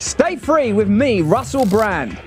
Stay free with me, Russell Brand.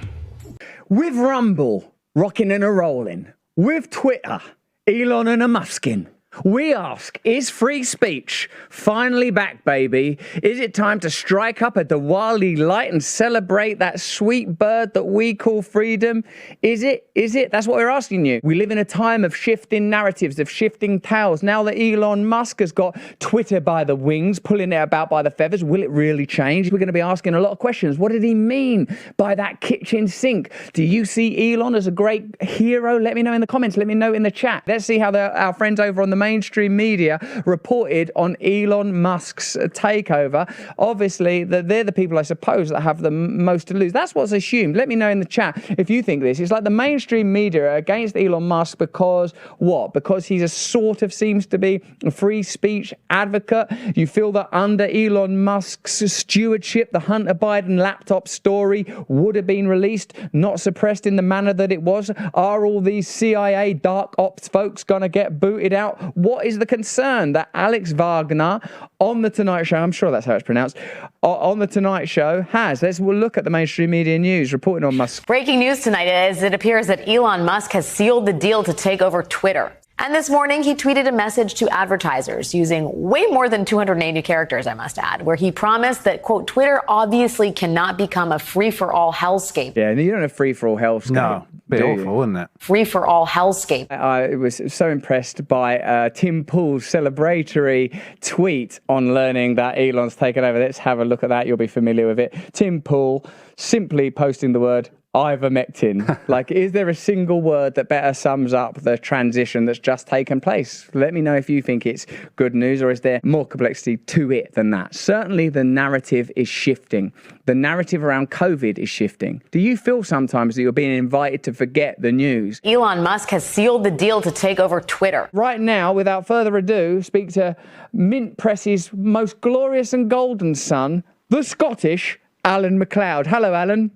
With Rumble, rocking and a rolling. With Twitter, Elon and a Muskin. We ask, is free speech finally back, baby? Is it time to strike up a Diwali light and celebrate that sweet bird that we call freedom? Is it? That's what we're asking you. We live in a time of shifting narratives, of shifting tales. Now that Elon Musk has got Twitter by the wings, pulling it about by the feathers, will it really change? We're going to be asking a lot of questions. What did he mean by that kitchen sink? Do you see Elon as a great hero? Let me know in the comments. Let me know in the chat. Let's see how our friends over on the mainstream media reported on Elon Musk's takeover. Obviously, they're the people, I suppose, that have the most to lose. That's what's assumed. Let me know in the chat if you think this. It's like the mainstream media are against Elon Musk because what? Because he's a sort of seems to be a free speech advocate. You feel that under Elon Musk's stewardship, the Hunter Biden laptop story would have been released, not suppressed in the manner that it was. Are all these CIA dark ops folks going to get booted out? What is the concern that Alex Wagner on The Tonight Show, I'm sure that's how it's pronounced, on The Tonight Show has? We'll look at the mainstream media news reporting on Musk. Breaking news tonight as it appears that Elon Musk has sealed the deal to take over Twitter. And this morning, he tweeted a message to advertisers using way more than 280 characters, I must add, where he promised that, quote, Twitter obviously cannot become a free-for-all hellscape. Yeah, you don't have free-for-all hellscape. No, bit awful, wouldn't it? Free-for-all hellscape. I was so impressed by Tim Pool's celebratory tweet on learning that Elon's taken over. Let's have a look at that. You'll be familiar with it. Tim Pool simply posting the word ivermectin. Like, is there a single word that better sums up the transition that's just taken place? Let me know if you think it's good news, or is there more complexity to it than that? Certainly the narrative is shifting. The narrative around COVID is shifting. Do you feel sometimes that you're being invited to forget the news? Elon Musk has sealed the deal to take over Twitter. Right now, without further ado, speak to Mint Press's most glorious and golden son, the Scottish Alan McLeod. Hello, Alan.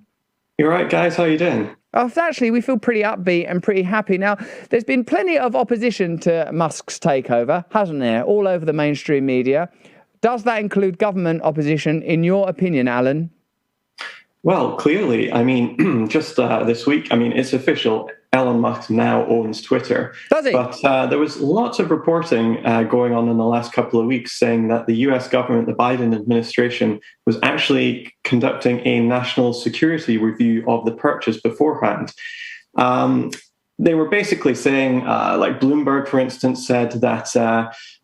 You're right, guys. How are you doing? Actually, we feel pretty upbeat and pretty happy. Now, there's been plenty of opposition to Musk's takeover, hasn't there, all over the mainstream media. Does that include government opposition, in your opinion, Alan? Well, clearly, I mean, just this week, I mean, it's official. Elon Musk now owns Twitter. Does he? But there was lots of reporting going on in the last couple of weeks saying that the US government, the Biden administration, was actually conducting a national security review of the purchase beforehand. They were basically saying, like Bloomberg, for instance, said that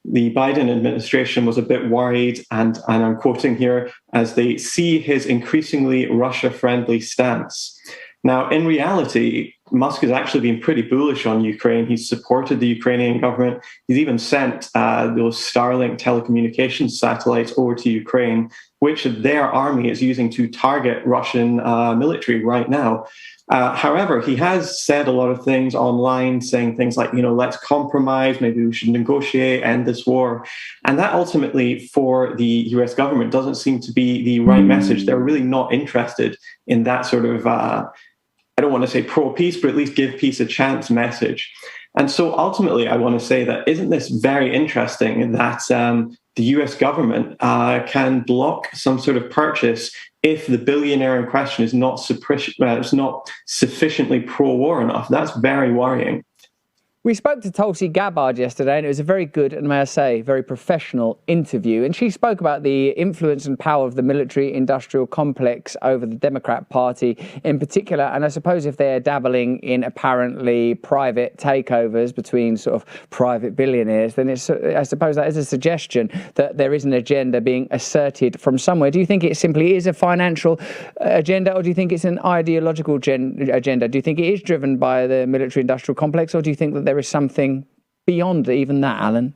the Biden administration was a bit worried, and I'm quoting here, as they see his increasingly Russia-friendly stance. Now, in reality, Musk has actually been pretty bullish on Ukraine. He's supported the Ukrainian government. He's even sent those Starlink telecommunications satellites over to Ukraine, which their army is using to target Russian military right now. However, he has said a lot of things online, saying things like, let's compromise, maybe we should negotiate, end this war. And that ultimately, for the US government, doesn't seem to be the right message. They're really not interested in that sort of, I don't want to say pro-peace, but at least give peace a chance message. And so ultimately, I want to say that isn't this very interesting that the US government can block some sort of purchase if the billionaire in question is not sufficiently pro-war enough? That's very worrying. We spoke to Tulsi Gabbard yesterday, and it was a very good, and may I say, very professional interview. And she spoke about the influence and power of the military-industrial complex over the Democrat Party in particular. And I suppose if they're dabbling in apparently private takeovers between sort of private billionaires, then I suppose that is a suggestion that there is an agenda being asserted from somewhere. Do you think it simply is a financial agenda, or do you think it's an ideological agenda? Do you think it is driven by the military-industrial complex, or do you think that there is something beyond even that, Alan?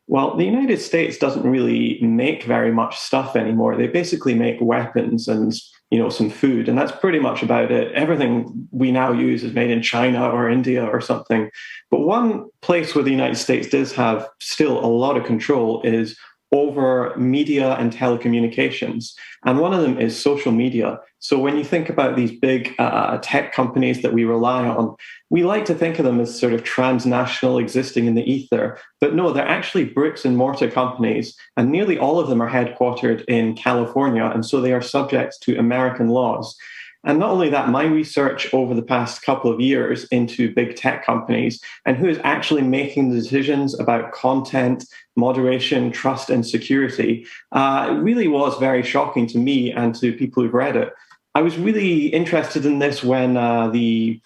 Well, the United States doesn't really make very much stuff anymore. They basically make weapons and, some food, and that's pretty much about it. Everything we now use is made in China or India or something. But one place where the United States does have still a lot of control is over media and telecommunications. And one of them is social media. So when you think about these big tech companies that we rely on, we like to think of them as sort of transnational, existing in the ether. But no, they're actually bricks and mortar companies, and nearly all of them are headquartered in California. And so they are subject to American laws. And not only that, my research over the past couple of years into big tech companies and who is actually making the decisions about content, moderation, trust, and security really was very shocking to me and to people who've read it. I was really interested in this when the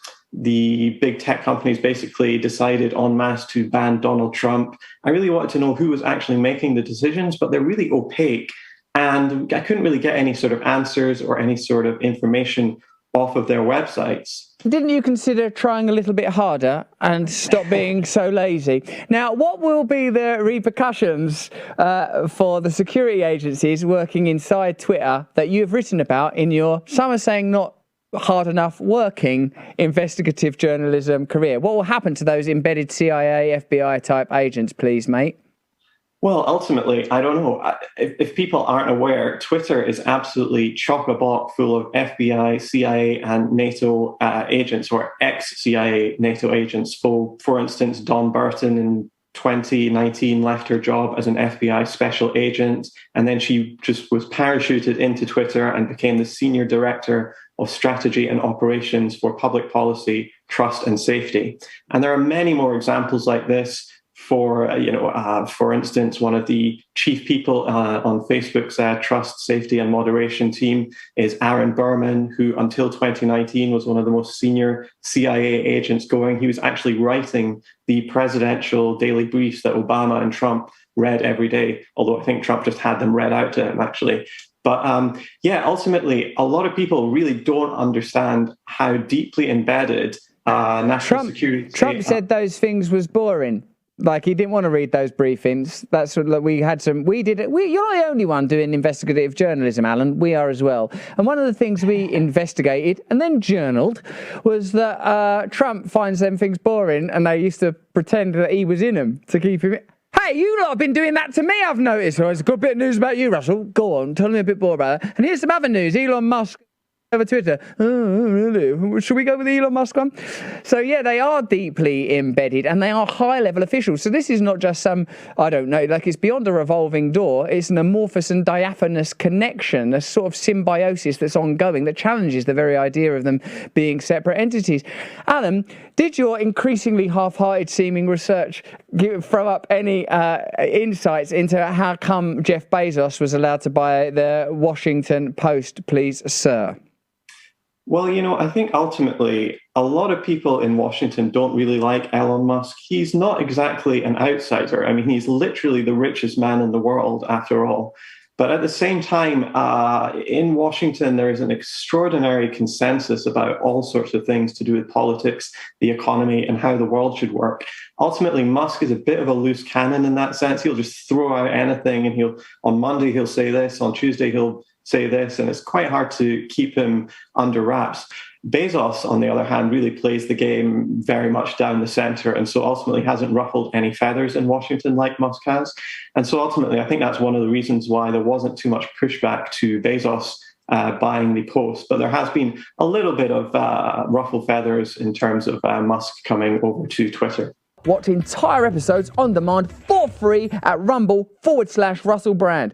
big tech companies basically decided en masse to ban Donald Trump. I really wanted to know who was actually making the decisions, but they're really opaque. And I couldn't really get any sort of answers or any sort of information off of their websites. Didn't you consider trying a little bit harder and stop being so lazy? Now, what will be the repercussions for the security agencies working inside Twitter that you've written about in your, some are saying not hard enough, working investigative journalism career? What will happen to those embedded CIA, FBI type agents, please, mate? Well, ultimately, I don't know. If people aren't aware, Twitter is absolutely chock-a-block full of FBI, CIA, and NATO agents, or ex-CIA NATO agents. For instance, Dawn Burton in 2019 left her job as an FBI special agent, and then she just was parachuted into Twitter and became the senior director of strategy and operations for public policy, trust, and safety. And there are many more examples like this. For instance, one of the chief people on Facebook's trust, safety, and moderation team is Aaron Berman, who until 2019 was one of the most senior CIA agents going. He was actually writing the presidential daily briefs that Obama and Trump read every day, although I think Trump just had them read out to him, actually. But ultimately, a lot of people really don't understand how deeply embedded national security. Trump said those things was boring. Like, he didn't want to read those briefings. That's what we had some. We did it. You're not the only one doing investigative journalism, Alan. We are as well. And one of the things we investigated and then journaled was that Trump finds them things boring, and they used to pretend that he was in them to keep him. Hey, you lot have been doing that to me, I've noticed. Well, it's a good bit of news about you, Russell. Go on, tell me a bit more about that. And here's some other news. Elon Musk over Twitter. Oh, really? Should we go with the Elon Musk one? So, yeah, they are deeply embedded and they are high-level officials. So this is not just some, I don't know, like it's beyond a revolving door. It's an amorphous and diaphanous connection, a sort of symbiosis that's ongoing that challenges the very idea of them being separate entities. Alan, did your increasingly half-hearted seeming research throw up any insights into how come Jeff Bezos was allowed to buy the Washington Post, please, sir? Well, I think ultimately a lot of people in Washington don't really like Elon Musk. He's not exactly an outsider. I mean, he's literally the richest man in the world, after all. But at the same time, in Washington, there is an extraordinary consensus about all sorts of things to do with politics, the economy, and how the world should work. Ultimately, Musk is a bit of a loose cannon in that sense. He'll just throw out anything, and on Monday he'll say this, on Tuesday he'll say this, and it's quite hard to keep him under wraps. Bezos, on the other hand, really plays the game very much down the center, and so ultimately hasn't ruffled any feathers in Washington like Musk has. And so ultimately, I think that's one of the reasons why there wasn't too much pushback to Bezos buying the Post. But there has been a little bit of ruffled feathers in terms of Musk coming over to Twitter. Watch entire episodes on demand for free at rumble.com/Russell Brand.